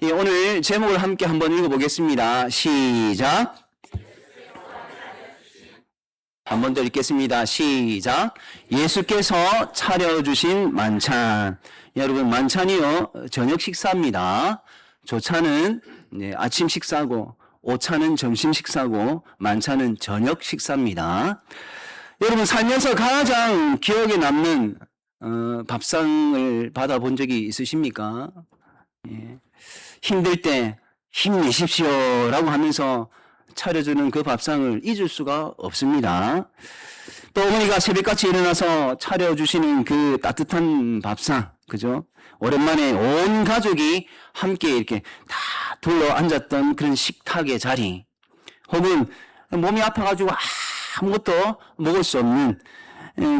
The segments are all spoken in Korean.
예, 오늘 제목을 함께 한번 읽어보겠습니다. 시작. 한 번 더 읽겠습니다. 시작. 예수께서 차려주신 만찬. 여러분, 만찬이요, 저녁 식사입니다. 조차는 아침 식사고, 오차는 점심 식사고, 만찬은 저녁 식사입니다. 여러분, 살면서 가장 기억에 남는 밥상을 받아본 적이 있으십니까? 예. 힘들 때 힘내십시오 라고 하면서 차려주는 그 밥상을 잊을 수가 없습니다. 또 어머니가 새벽같이 일어나서 차려주시는 그 따뜻한 밥상, 그죠? 오랜만에 온 가족이 함께 이렇게 다 둘러 앉았던 그런 식탁의 자리, 혹은 몸이 아파가지고 아무것도 먹을 수 없는,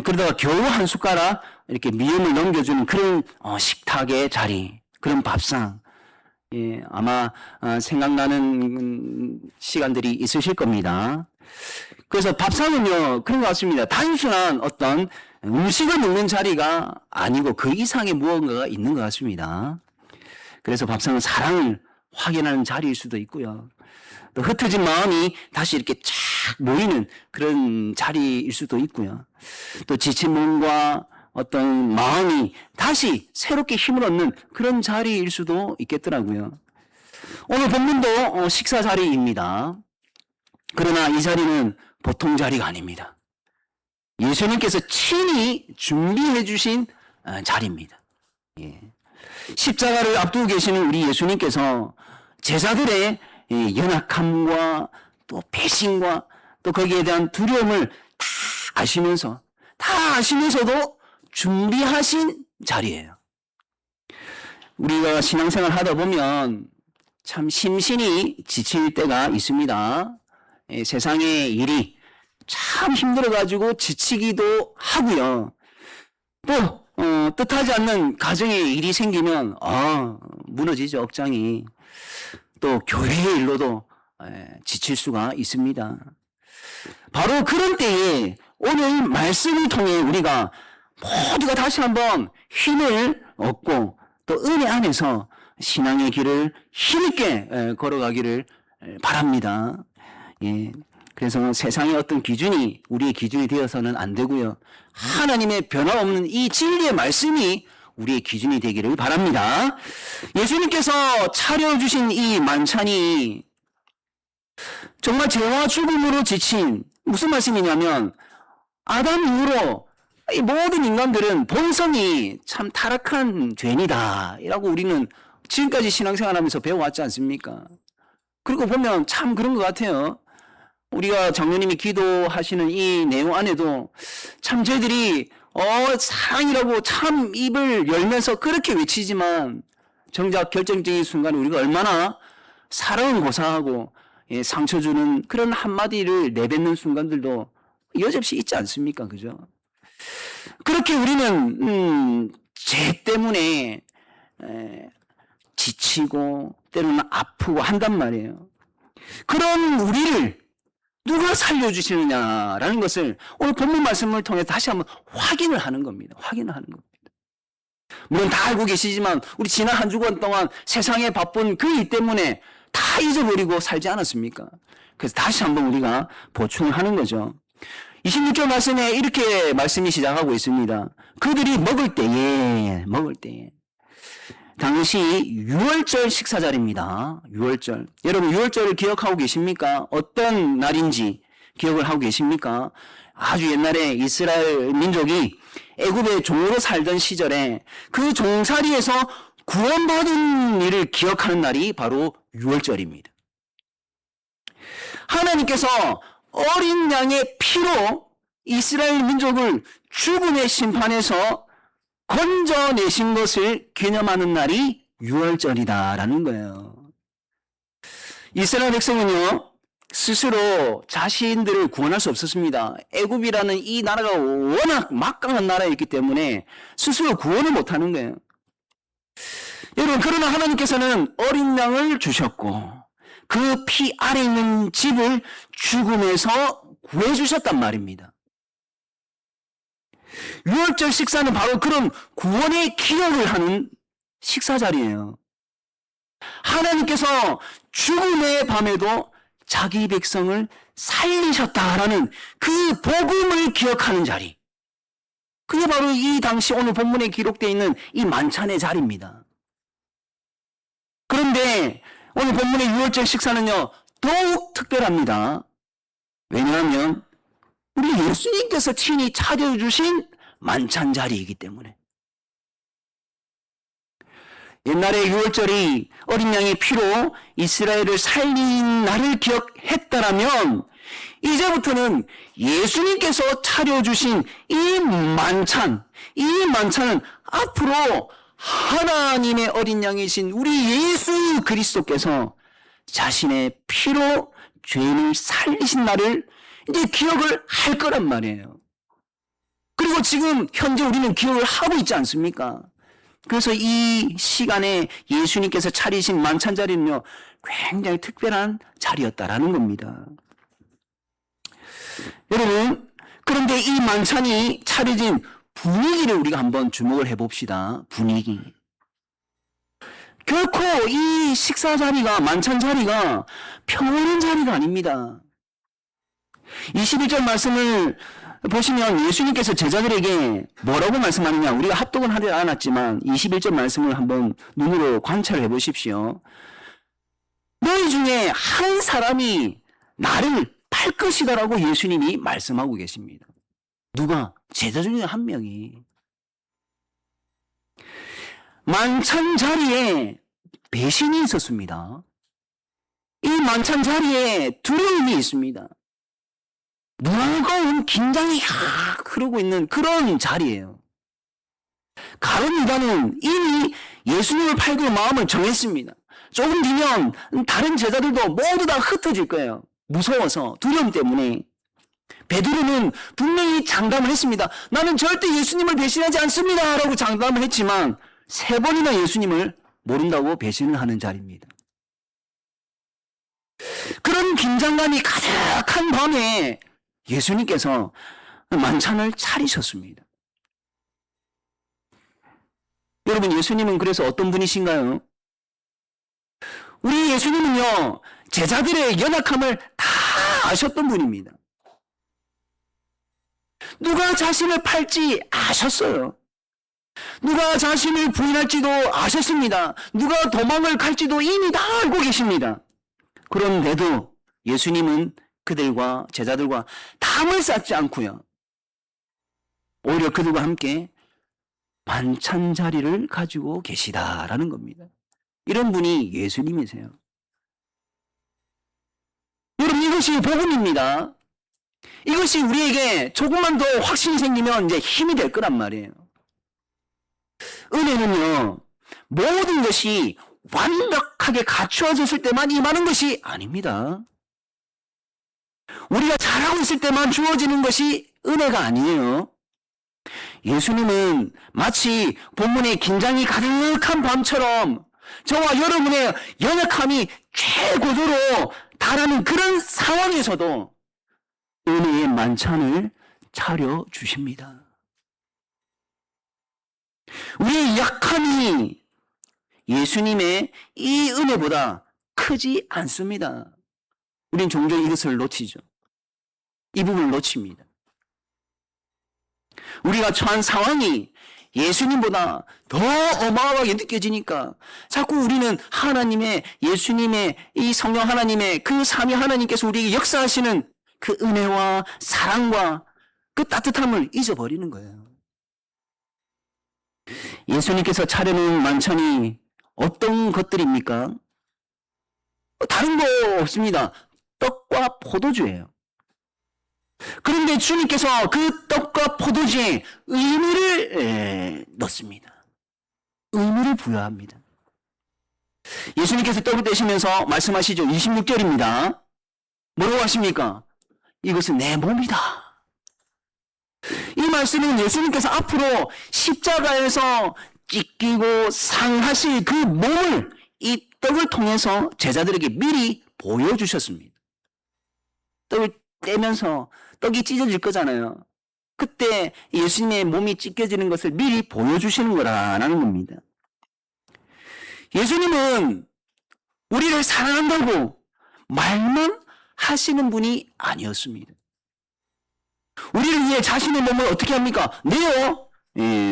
그러다가 겨우 한 숟가락 이렇게 미음을 넘겨주는 그런 식탁의 자리, 그런 밥상, 예, 아마 생각나는 시간들이 있으실 겁니다. 그래서 밥상은요, 그런 것 같습니다. 단순한 어떤 음식을 먹는 자리가 아니고 그 이상의 무언가가 있는 것 같습니다. 그래서 밥상은 사랑을 확인하는 자리일 수도 있고요. 또 흩어진 마음이 다시 이렇게 쫙 모이는 그런 자리일 수도 있고요. 또 지친 몸과 어떤 마음이 다시 새롭게 힘을 얻는 그런 자리일 수도 있겠더라고요. 오늘 본문도 식사 자리입니다. 그러나 이 자리는 보통 자리가 아닙니다. 예수님께서 친히 준비해 주신 자리입니다. 예. 십자가를 앞두고 계시는 우리 예수님께서 제자들의 연약함과 또 배신과 또 거기에 대한 두려움을 다 아시면서도 준비하신 자리예요. 우리가 신앙생활 하다 보면 참 심신이 지칠 때가 있습니다. 세상의 일이 참 힘들어가지고 지치기도 하고요. 또 뜻하지 않는 가정의 일이 생기면 무너지죠, 억장이. 또 교회의 일로도 지칠 수가 있습니다. 바로 그런 때에 오늘 말씀을 통해 우리가 모두가 다시 한번 힘을 얻고 또 은혜 안에서 신앙의 길을 힘있게 걸어가기를 바랍니다. 예. 그래서 세상의 어떤 기준이 우리의 기준이 되어서는 안 되고요. 하나님의 변화없는 이 진리의 말씀이 우리의 기준이 되기를 바랍니다. 예수님께서 차려주신 이 만찬이 정말 죄와 죽음으로 지친, 무슨 말씀이냐면 아담 이후로 이 모든 인간들은 본성이 참 타락한 죄인이다 라고 우리는 지금까지 신앙생활하면서 배워왔지 않습니까? 그리고 보면 참 그런 것 같아요. 우리가 장로님이 기도하시는 이 내용 안에도 참 저희들이 사랑이라고 참 입을 열면서 그렇게 외치지만 정작 결정적인 순간에 우리가 얼마나 사랑을 고사하고 상처 주는 그런 한마디를 내뱉는 순간들도 여지없이 있지 않습니까? 그죠? 그렇게 우리는 죄 때문에 지치고 때로는 아프고 한단 말이에요. 그런 우리를 누가 살려주시느냐라는 것을 오늘 본문 말씀을 통해 다시 한번 확인을 하는 겁니다. 물론 다 알고 계시지만 우리 지난 한 주간 동안 세상에 바쁜 그 일 때문에 다 잊어버리고 살지 않았습니까? 그래서 다시 한번 우리가 보충을 하는 거죠. 26절 말씀에 이렇게 말씀이 시작하고 있습니다. 그들이 먹을 때에 당시 6월절 식사자리입니다. 6월절. 여러분 6월절을 기억하고 계십니까? 어떤 날인지 기억을 하고 계십니까? 아주 옛날에 이스라엘 민족이 애굽의 종으로 살던 시절에 그 종살이에서 구원받은 일을 기억하는 날이 바로 6월절입니다. 하나님께서 어린 양의 피로 이스라엘 민족을 죽음의 심판에서 건져내신 것을 기념하는 날이 6월절이다라는 거예요. 이스라엘 백성은요, 스스로 자신들을 구원할 수 없었습니다. 애굽이라는 이 나라가 워낙 막강한 나라였기 때문에 스스로 구원을 못하는 거예요. 여러분, 그러나 하나님께서는 어린 양을 주셨고 그 피 아래 있는 집을 죽음에서 구해주셨단 말입니다. 6월절 식사는 바로 그런 구원의 기억을 하는 식사 자리예요. 하나님께서 죽음의 밤에도 자기 백성을 살리셨다라는 그 복음을 기억하는 자리. 그게 바로 이 당시 오늘 본문에 기록되어 있는 이 만찬의 자리입니다. 그런데 오늘 본문의 6월절 식사는요, 더욱 특별합니다. 왜냐하면 우리 예수님께서 친히 차려주신 만찬 자리이기 때문에. 옛날에 6월절이 어린 양의 피로 이스라엘을 살린 날을 기억했다라면 이제부터는 예수님께서 차려주신 이 만찬은 앞으로 하나님의 어린 양이신 우리 예수 그리스도께서 자신의 피로 죄인을 살리신 날을 이제 기억을 할 거란 말이에요. 그리고 지금 현재 우리는 기억을 하고 있지 않습니까? 그래서 이 시간에 예수님께서 차리신 만찬 자리는요, 굉장히 특별한 자리였다라는 겁니다. 여러분, 그런데 이 만찬이 차려진 분위기를 우리가 한번 주목을 해봅시다. 분위기. 결코 이 식사 자리가, 만찬 자리가 평온한 자리가 아닙니다. 21절 말씀을 보시면 예수님께서 제자들에게 뭐라고 말씀하느냐, 우리가 합독은 하지 않았지만 21절 말씀을 한번 눈으로 관찰해 보십시오. 너희 중에 한 사람이 나를 팔 것이다라고 예수님이 말씀하고 계십니다. 누가? 제자 중에 한 명이. 만찬 자리에 배신이 있었습니다. 이 만찬 자리에 두려움이 있습니다. 무거운 긴장이 흐르고 있는 그런 자리예요. 가룟 유다는 이미 예수님을 팔기로 마음을 정했습니다. 조금 뒤면 다른 제자들도 모두 다 흩어질 거예요. 무서워서, 두려움 때문에. 베드로는 분명히 장담을 했습니다. 나는 절대 예수님을 배신하지 않습니다 라고 장담을 했지만 3번이나 예수님을 모른다고 배신을 하는 자리입니다. 그런 긴장감이 가득한 밤에 예수님께서 만찬을 차리셨습니다. 여러분, 예수님은 그래서 어떤 분이신가요? 우리 예수님은요, 제자들의 연약함을 다 아셨던 분입니다. 누가 자신을 팔지 아셨어요. 누가 자신을 부인할지도 아셨습니다. 누가 도망을 갈지도 이미 다 알고 계십니다. 그런데도 예수님은 그들과 제자들과 담을 쌓지 않고요, 오히려 그들과 함께 만찬 자리를 가지고 계시다라는 겁니다. 이런 분이 예수님이세요. 여러분, 이것이 복음입니다. 이것이 우리에게 조금만 더 확신이 생기면 이제 힘이 될 거란 말이에요. 은혜는요, 모든 것이 완벽하게 갖추어졌을 때만 임하는 것이 아닙니다. 우리가 잘하고 있을 때만 주어지는 것이 은혜가 아니에요. 예수님은 마치 본문의 긴장이 가득한 밤처럼 저와 여러분의 연약함이 최고조로 달하는 그런 상황에서도 은혜의 만찬을 차려주십니다. 우리의 약함이 예수님의 이 은혜보다 크지 않습니다. 우린 종종 이것을 놓치죠. 이 부분을 놓칩니다. 우리가 처한 상황이 예수님보다 더 어마어마하게 느껴지니까 자꾸 우리는 하나님의, 예수님의, 이 성령 하나님의 그 삼위 하나님께서 우리에게 역사하시는 그 은혜와 사랑과 그 따뜻함을 잊어버리는 거예요. 예수님께서 차려놓은 만찬이 어떤 것들입니까? 다른 거 없습니다. 떡과 포도주예요. 그런데 주님께서 그 떡과 포도주에 의미를 넣습니다. 의미를 부여합니다. 예수님께서 떡을 떼시면서 말씀하시죠. 26절입니다. 뭐라고 하십니까? 이것은 내 몸이다. 이 말씀은 예수님께서 앞으로 십자가에서 찢기고 상하실 그 몸을 이 떡을 통해서 제자들에게 미리 보여주셨습니다. 떡을 떼면서 떡이 찢어질 거잖아요. 그때 예수님의 몸이 찢겨지는 것을 미리 보여주시는 거라는 겁니다. 예수님은 우리를 사랑한다고 말만 하시는 분이 아니었습니다. 우리를 위해 자신의 몸을 어떻게 합니까? 내어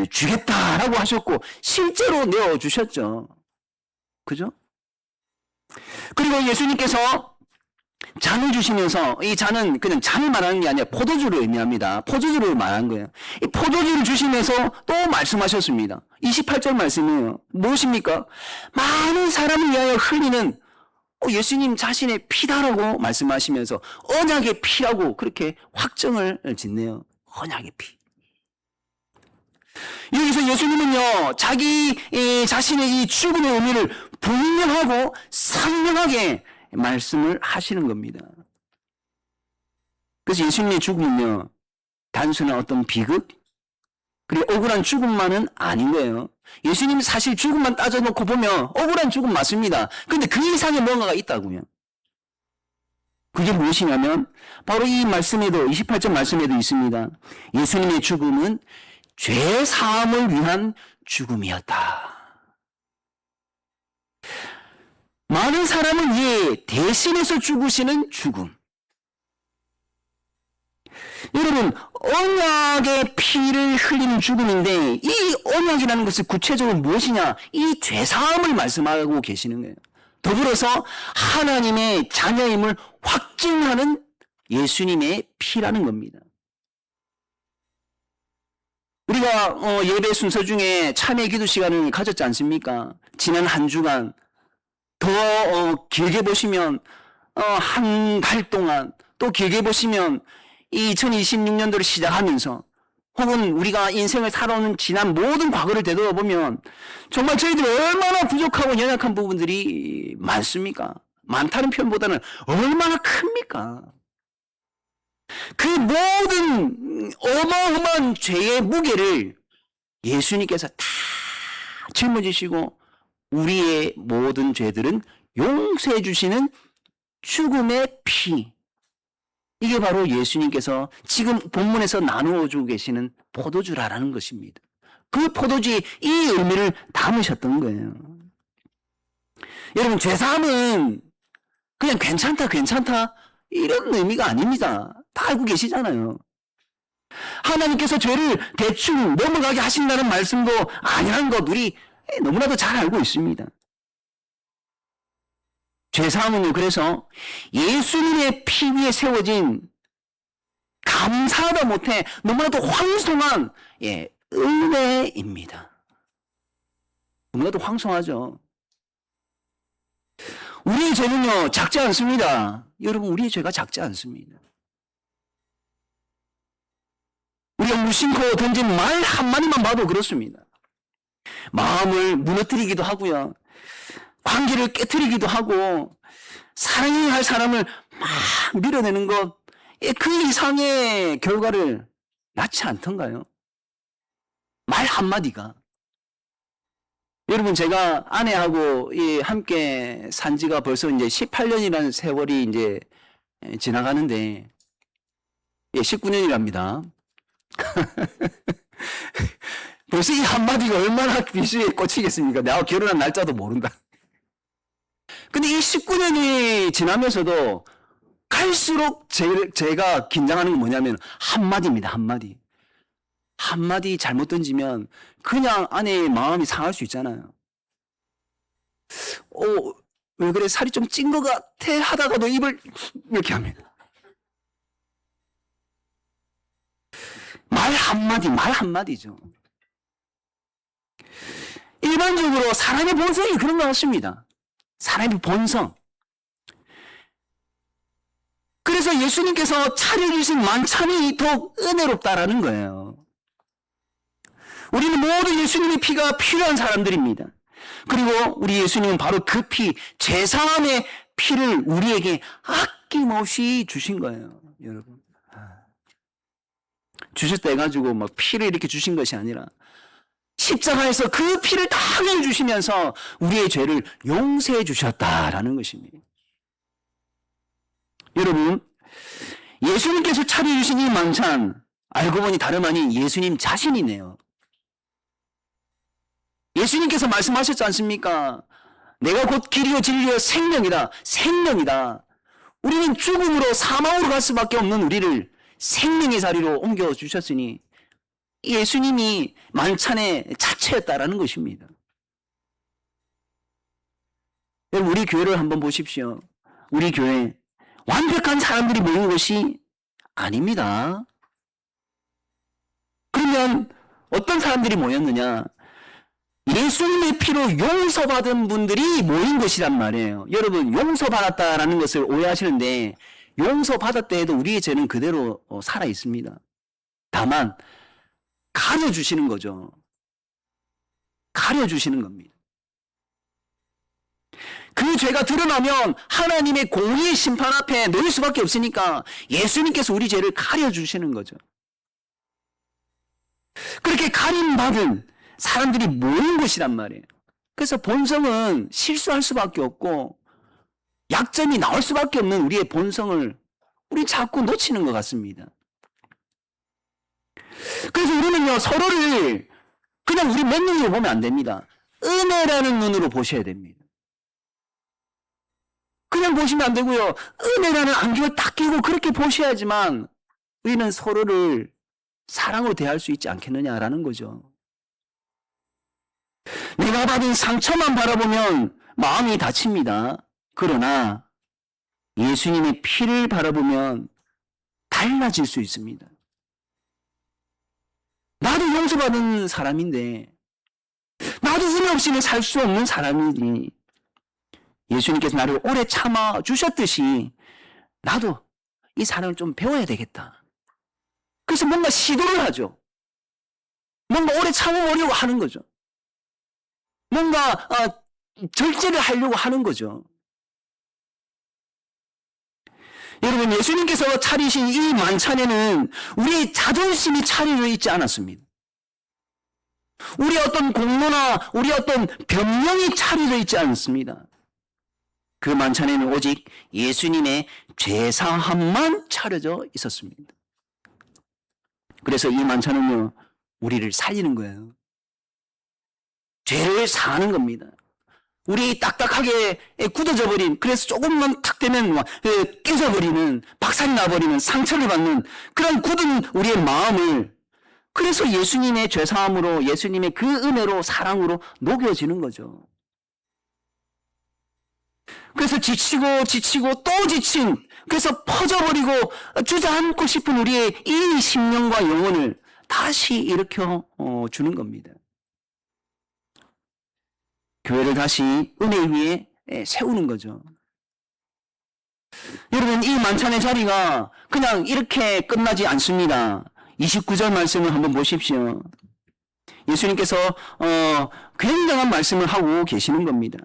주겠다라고 하셨고 실제로 내어 주셨죠. 그죠? 그리고 예수님께서 잔을 주시면서, 이 잔은 그냥 잔을 말하는 게 아니라 포도주를 의미합니다. 포도주를 말하는 거예요. 이 포도주를 주시면서 또 말씀하셨습니다. 28절 말씀이에요. 무엇입니까? 많은 사람을 위하여 흘리는 예수님 자신의 피다라고 말씀하시면서 언약의 피라고 그렇게 확정을 짓네요. 언약의 피. 여기서 예수님은요, 자기 자신의 이 죽음의 의미를 분명하고 선명하게 말씀을 하시는 겁니다. 그래서 예수님의 죽음은요, 단순한 어떤 비극, 그리고 억울한 죽음만은 아닌 거예요. 예수님이 사실 죽음만 따져놓고 보면 억울한 죽음 맞습니다. 근데 그 이상의 뭔가가 있다고요. 그게 무엇이냐면 바로 이 말씀에도, 28절 말씀에도 있습니다. 예수님의 죽음은 죄 사함을 위한 죽음이었다. 많은 사람을 위해 대신해서 죽으시는 죽음. 여러분, 언약의 피를 흘리는 죽음인데 이 언약이라는 것은 구체적으로 무엇이냐? 이 죄사함을 말씀하고 계시는 거예요. 더불어서 하나님의 자녀임을 확증하는 예수님의 피라는 겁니다. 우리가 예배 순서 중에 참회 기도 시간을 가졌지 않습니까? 지난 한 주간 더 길게 보시면 한 달 동안, 또 길게 보시면 2026년도를 시작하면서 혹은 우리가 인생을 살아오는 지난 모든 과거를 되돌아보면 정말 저희들이 얼마나 부족하고 연약한 부분들이 많습니까? 많다는 표현보다는 얼마나 큽니까? 그 모든 어마어마한 죄의 무게를 예수님께서 다 짊어지시고 우리의 모든 죄들은 용서해 주시는 죽음의 피. 이게 바로 예수님께서 지금 본문에서 나누어 주고 계시는 포도주라는 것입니다. 그 포도주의 이 의미를 담으셨던 거예요. 여러분, 죄사함은 그냥 괜찮다 이런 의미가 아닙니다. 다 알고 계시잖아요. 하나님께서 죄를 대충 넘어가게 하신다는 말씀도 아니라는 것 우리 너무나도 잘 알고 있습니다. 죄사함은요, 그래서 예수님의 피 위에 세워진 감사하다 못해 너무나도 황송한 은혜입니다. 너무나도 황송하죠. 우리의 죄는요, 작지 않습니다. 여러분, 우리의 죄가 작지 않습니다. 우리가 무심코 던진 말 한마디만 봐도 그렇습니다. 마음을 무너뜨리기도 하고요. 관계를 깨뜨리기도 하고 사랑해야 할 사람을 막 밀어내는 것, 그 이상의 결과를 낳지 않던가요? 말 한마디가. 여러분, 제가 아내하고 함께 산 지가 벌써 이제 18년이라는 세월이 이제 지나가는데, 19년이랍니다. 벌써 이 한마디가 얼마나 비수에 꽂히겠습니까? 내가 결혼한 날짜도 모른다. 근데 이 19년이 지나면서도 갈수록 제가 긴장하는 건 뭐냐면 한마디입니다. 한마디. 한마디 잘못 던지면 그냥 아내의 마음이 상할 수 있잖아요. 왜 그래? 살이 좀 찐 것 같아? 하다가도 입을 이렇게 합니다. 말 한마디죠. 일반적으로 사람의 본성이 그런 것 같습니다. 사람의 본성. 그래서 예수님께서 차려주신 만찬이 더욱 은혜롭다라는 거예요. 우리는 모두 예수님의 피가 필요한 사람들입니다. 그리고 우리 예수님은 바로 그 피, 죄사함의 피를 우리에게 아낌없이 주신 거예요. 여러분. 주셨다 해가지고 막 피를 이렇게 주신 것이 아니라 십자가에서 그 피를 다 흘려주시면서 우리의 죄를 용서해 주셨다라는 것입니다. 여러분, 예수님께서 차려주신 이 만찬, 알고 보니 다름 아닌 예수님 자신이네요. 예수님께서 말씀하셨지 않습니까? 내가 곧 길이요 진리요 생명이다. 생명이다. 우리는 죽음으로 사망으로 갈 수밖에 없는 우리를 생명의 자리로 옮겨주셨으니 예수님이 만찬의 자체였다라는 것입니다. 여러분, 우리 교회를 한번 보십시오. 우리 교회 완벽한 사람들이 모인 것이 아닙니다. 그러면 어떤 사람들이 모였느냐? 예수님의 피로 용서받은 분들이 모인 것이란 말이에요. 여러분, 용서받았다라는 것을 오해하시는데 용서받았다 해도 우리의 죄는 그대로 살아 있습니다. 다만 가려주시는 거죠. 가려주시는 겁니다. 그 죄가 드러나면 하나님의 공의의 심판 앞에 놓일 수밖에 없으니까 예수님께서 우리 죄를 가려주시는 거죠. 그렇게 가림받은 사람들이 모인 것이란 말이에요. 그래서 본성은 실수할 수밖에 없고 약점이 나올 수밖에 없는 우리의 본성을 우리 자꾸 놓치는 것 같습니다. 그래서 우리는요, 서로를 그냥 우리 몇 눈으로 보면 안 됩니다. 은혜라는 눈으로 보셔야 됩니다. 그냥 보시면 안 되고요. 은혜라는 안경을 딱 끼고 그렇게 보셔야지만 우리는 서로를 사랑으로 대할 수 있지 않겠느냐라는 거죠. 내가 받은 상처만 바라보면 마음이 다칩니다. 그러나 예수님의 피를 바라보면 달라질 수 있습니다. 나도 용서받은 사람인데 나도 은혜 없이는 살 수 없는 사람이니 예수님께서 나를 오래 참아주셨듯이 나도 이 사람을 좀 배워야 되겠다. 그래서 뭔가 시도를 하죠. 뭔가 오래 참아보려고 하는 거죠. 뭔가 절제를 하려고 하는 거죠. 여러분, 예수님께서 차리신 이 만찬에는 우리의 자존심이 차려져 있지 않았습니다. 우리의 어떤 공로나 우리의 어떤 변명이 차려져 있지 않습니다. 그 만찬에는 오직 예수님의 죄사함만 차려져 있었습니다. 그래서 이 만찬은요, 우리를 살리는 거예요. 죄를 사하는 겁니다. 우리 딱딱하게 굳어져 버린, 그래서 조금만 탁 되면 깨져버리는, 박살이 나버리는, 상처를 받는 그런 굳은 우리의 마음을, 그래서 예수님의 죄사함으로, 예수님의 그 은혜로, 사랑으로 녹여지는 거죠. 그래서 지치고 또 지친, 그래서 퍼져버리고 주저앉고 싶은 우리의 이 심령과 영혼을 다시 일으켜 주는 겁니다. 교회를 다시 은혜 위에 세우는 거죠. 여러분, 이 만찬의 자리가 그냥 이렇게 끝나지 않습니다. 29절 말씀을 한번 보십시오. 예수님께서 굉장한 말씀을 하고 계시는 겁니다.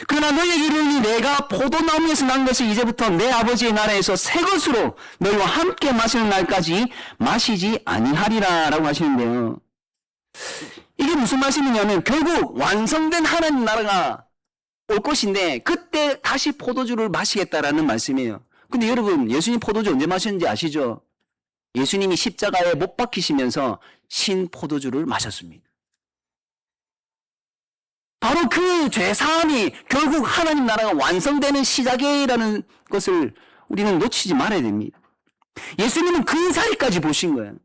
그러나 너희에게 이르노니 내가 포도나무에서 난 것을 이제부터 내 아버지의 나라에서 새 것으로 너희와 함께 마시는 날까지 마시지 아니하리라 라고 하시는데요. 이게 무슨 말씀이냐면 결국 완성된 하나님 나라가 올 것인데 그때 다시 포도주를 마시겠다라는 말씀이에요. 근데 여러분, 예수님 포도주 언제 마셨는지 아시죠? 예수님이 십자가에 못 박히시면서 신 포도주를 마셨습니다. 바로 그 죄사함이 결국 하나님 나라가 완성되는 시작이라는 것을 우리는 놓치지 말아야 됩니다. 예수님은 그 자리까지 보신 거예요.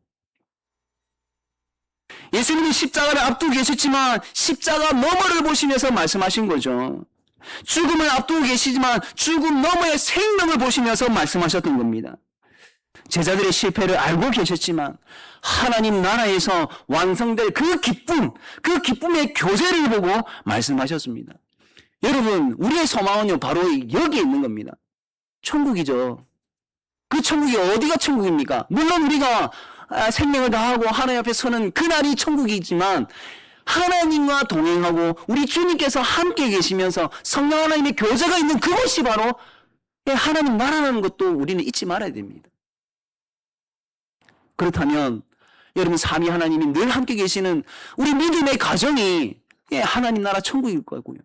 예수님이 십자가를 앞두고 계셨지만 십자가 너머를 보시면서 말씀하신 거죠. 죽음을 앞두고 계시지만 죽음 너머의 생명을 보시면서 말씀하셨던 겁니다. 제자들의 실패를 알고 계셨지만 하나님 나라에서 완성될 그 기쁨, 그 기쁨의 교제를 보고 말씀하셨습니다. 여러분, 우리의 소망은요 바로 여기에 있는 겁니다. 천국이죠. 그 천국이 어디가 천국입니까? 물론 우리가 생명을 다하고 하나님 앞에 서는 그날이 천국이지만 하나님과 동행하고 우리 주님께서 함께 계시면서 성령 하나님의 교제가 있는 그곳이 바로 하나님 나라라는 것도 우리는 잊지 말아야 됩니다. 그렇다면 여러분, 삼위 하나님이 늘 함께 계시는 우리 믿음의 가정이 하나님 나라 천국일 거고요.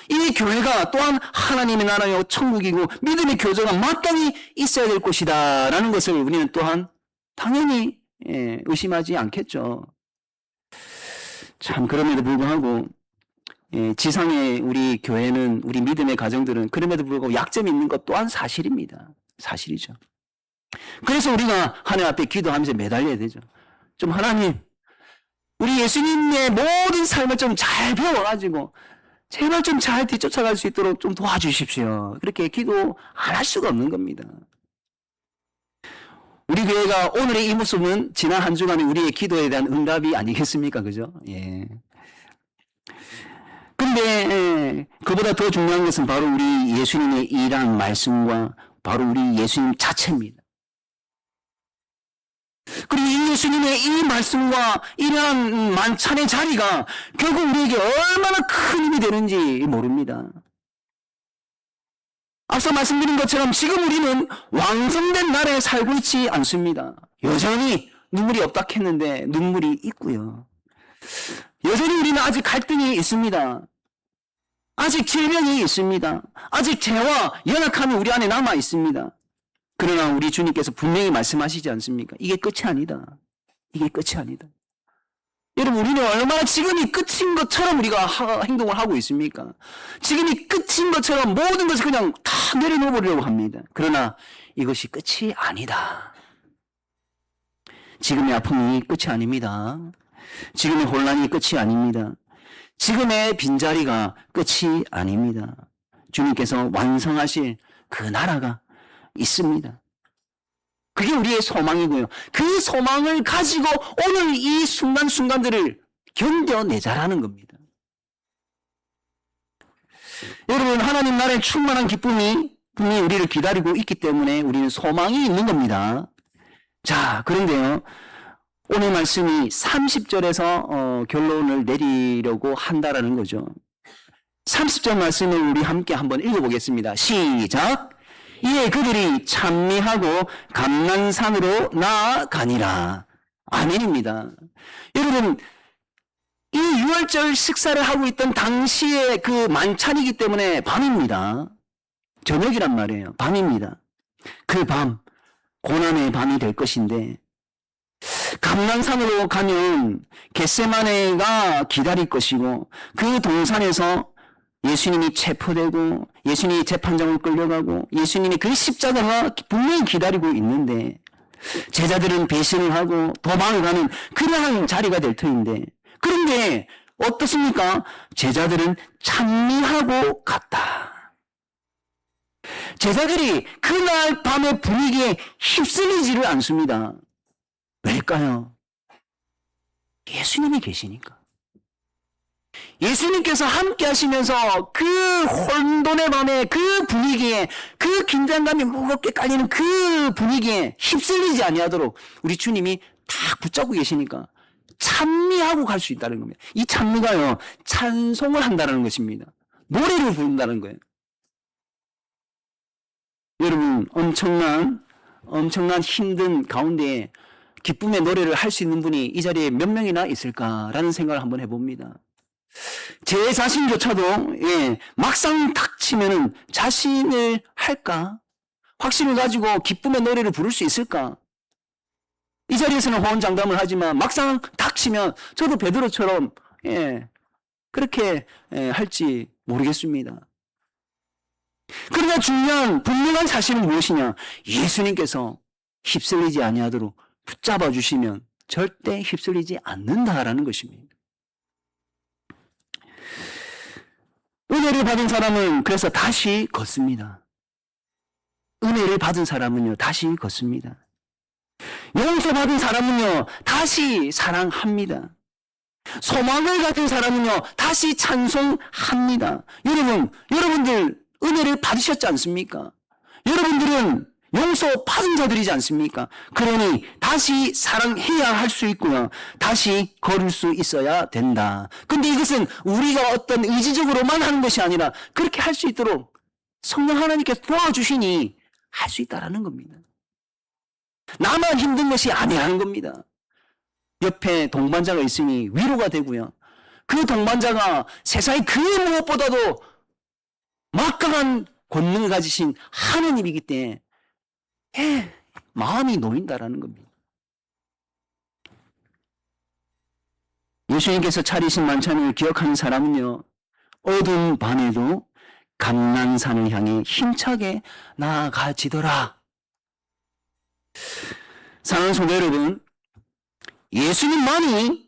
이 교회가 또한 하나님의 나라요 천국이고 믿음의 교제가 마땅히 있어야 될 곳이다 라는 것을 우리는 또한 당연히 의심하지 않겠죠. 참, 그럼에도 불구하고 예, 지상의 우리 교회는, 우리 믿음의 가정들은 그럼에도 불구하고 약점이 있는 것 또한 사실입니다. 사실이죠. 그래서 우리가 하나님 앞에 기도하면서 매달려야 되죠. 좀 하나님, 우리 예수님의 모든 삶을 좀 잘 배워가지고 제발 좀 잘 뒤쫓아갈 수 있도록 좀 도와주십시오. 그렇게 기도 안 할 수가 없는 겁니다. 우리 교회가 오늘의 이 모습은 지난 한 주간의 우리의 기도에 대한 응답이 아니겠습니까? 그죠? 예. 근데 그보다 더 중요한 것은 바로 우리 예수님의 일한 말씀과 바로 우리 예수님 자체입니다. 그리고 이 예수님의 이 말씀과 이러한 만찬의 자리가 결국 우리에게 얼마나 큰 힘이 되는지 모릅니다. 앞서 말씀드린 것처럼 지금 우리는 완성된 나라에 살고 있지 않습니다. 여전히 눈물이 없다 했는데 눈물이 있고요. 여전히 우리는 아직 갈등이 있습니다. 아직 질병이 있습니다. 아직 죄와 연약함이 우리 안에 남아 있습니다. 그러나 우리 주님께서 분명히 말씀하시지 않습니까? 이게 끝이 아니다. 이게 끝이 아니다. 여러분, 우리는 얼마나 지금이 끝인 것처럼 우리가 행동을 하고 있습니까? 지금이 끝인 것처럼 모든 것을 그냥 다 내려놓으려고 합니다. 그러나 이것이 끝이 아니다. 지금의 아픔이 끝이 아닙니다. 지금의 혼란이 끝이 아닙니다. 지금의 빈자리가 끝이 아닙니다. 주님께서 완성하실 그 나라가 있습니다. 그게 우리의 소망이고요. 그 소망을 가지고 오늘 이 순간순간들을 견뎌내자라는 겁니다. 여러분, 하나님 나라의 충만한 기쁨이 분명히 우리를 기다리고 있기 때문에 우리는 소망이 있는 겁니다. 자, 그런데요, 오늘 말씀이 30절에서 결론을 내리려고 한다라는 거죠. 30절 말씀을 우리 함께 한번 읽어보겠습니다. 시작! 이에 그들이 찬미하고 감난산으로 나아가니라. 아멘입니다. 여러분, 이 6월절 식사를 하고 있던 당시의 그 만찬이기 때문에 밤입니다. 저녁이란 말이에요. 밤입니다. 그 밤, 고난의 밤이 될 것인데 감난산으로 가면 겟세마네가 기다릴 것이고 그 동산에서 예수님이 체포되고 예수님이 재판장으로 끌려가고 예수님이 그 십자가가 분명히 기다리고 있는데 제자들은 배신을 하고 도망을 가는 그러한 자리가 될 터인데 그런데 어떻습니까? 제자들은 찬미하고 갔다. 제자들이 그날 밤의 분위기에 휩쓸리지를 않습니다. 왜일까요? 예수님이 계시니까. 예수님께서 함께 하시면서 그 혼돈의 밤에 그 분위기에 그 긴장감이 무겁게 깔리는 그 분위기에 휩쓸리지 아니하도록 우리 주님이 다 붙잡고 계시니까 찬미하고 갈 수 있다는 겁니다. 이 찬미가요, 찬송을 한다는 것입니다. 노래를 부른다는 거예요. 여러분, 엄청난 힘든 가운데 기쁨의 노래를 할 수 있는 분이 이 자리에 몇 명이나 있을까라는 생각을 한번 해봅니다. 제 자신조차도 막상 닥치면은 자신을 할까? 확신을 가지고 기쁨의 노래를 부를 수 있을까? 이 자리에서는 호언장담을 하지만 막상 닥치면 저도 베드로처럼 그렇게 할지 모르겠습니다. 그러나 중요한 분명한 사실은 무엇이냐? 예수님께서 휩쓸리지 아니하도록 붙잡아 주시면 절대 휩쓸리지 않는다라는 것입니다. 은혜를 받은 사람은 그래서 다시 걷습니다. 은혜를 받은 사람은요, 다시 걷습니다. 용서받은 사람은요, 다시 사랑합니다. 소망을 가진 사람은요, 다시 찬송합니다. 여러분들 은혜를 받으셨지 않습니까? 여러분들은 용서 받은 자들이지 않습니까? 그러니 다시 사랑해야 할 수 있고요. 다시 걸을 수 있어야 된다. 근데 이것은 우리가 어떤 의지적으로만 하는 것이 아니라 그렇게 할 수 있도록 성령 하나님께서 도와주시니 할 수 있다라는 겁니다. 나만 힘든 것이 아니라는 겁니다. 옆에 동반자가 있으니 위로가 되고요. 그 동반자가 세상의 그 무엇보다도 막강한 권능을 가지신 하느님이기 때문에 마음이 놓인다라는 겁니다. 예수님께서 차리신 만찬을 기억하는 사람은요, 어두운 밤에도 감난산을 향해 힘차게 나아가지더라. 사랑하는 성도 여러분, 예수님만이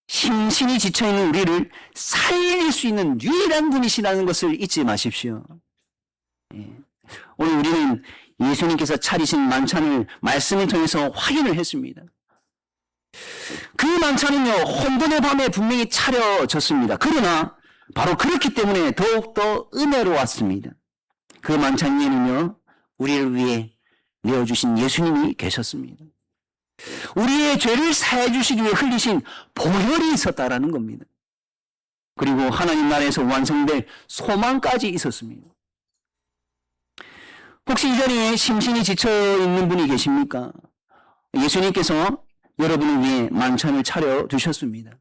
심신이 지쳐있는 우리를 살릴 수 있는 유일한 분이시라는 것을 잊지 마십시오. 오늘 우리는 예수님께서 차리신 만찬을 말씀을 통해서 확인을 했습니다. 그 만찬은요, 혼돈의 밤에 분명히 차려졌습니다. 그러나 바로 그렇기 때문에 더욱더 은혜로웠습니다. 그 만찬 위에는요, 우리를 위해 내어주신 예수님이 계셨습니다. 우리의 죄를 사해 주시기 위해 흘리신 보혈이 있었다라는 겁니다. 그리고 하나님 나라에서 완성될 소망까지 있었습니다. 혹시 이 자리에 심신이 지쳐있는 분이 계십니까? 예수님께서 여러분을 위해 만찬을 차려주셨습니다.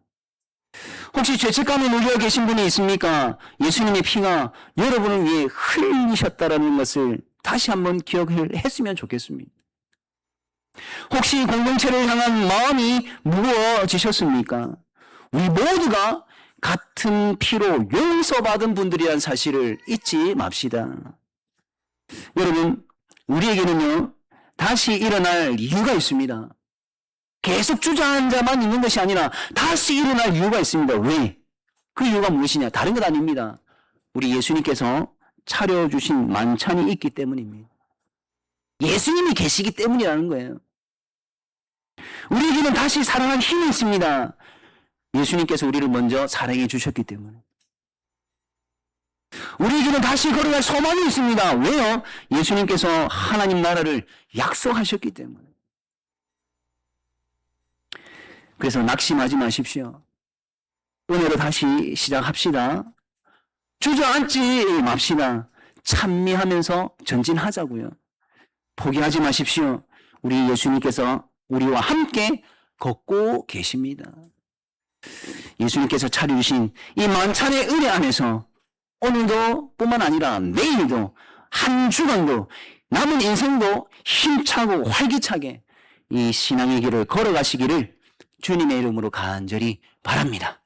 혹시 죄책감에 눌려 계신 분이 있습니까? 예수님의 피가 여러분을 위해 흘리셨다는 것을 다시 한번 기억을 했으면 좋겠습니다. 혹시 공동체를 향한 마음이 무거워지셨습니까? 우리 모두가 같은 피로 용서받은 분들이라는 사실을 잊지 맙시다. 여러분, 우리에게는요, 다시 일어날 이유가 있습니다. 계속 주저앉아만 있는 것이 아니라 다시 일어날 이유가 있습니다. 왜? 그 이유가 무엇이냐? 다른 것 아닙니다. 우리 예수님께서 차려주신 만찬이 있기 때문입니다. 예수님이 계시기 때문이라는 거예요. 우리에게는 다시 사랑할 힘이 있습니다. 예수님께서 우리를 먼저 사랑해 주셨기 때문에. 우리에게는 다시 걸어갈 소망이 있습니다. 왜요? 예수님께서 하나님 나라를 약속하셨기 때문에. 그래서 낙심하지 마십시오. 은혜로 다시 시작합시다. 주저앉지 맙시다. 찬미하면서 전진하자고요. 포기하지 마십시오. 우리 예수님께서 우리와 함께 걷고 계십니다. 예수님께서 차려주신 이 만찬의 은혜 안에서 오늘도 뿐만 아니라 내일도 한 주간도 남은 인생도 힘차고 활기차게 이 신앙의 길을 걸어가시기를 주님의 이름으로 간절히 바랍니다.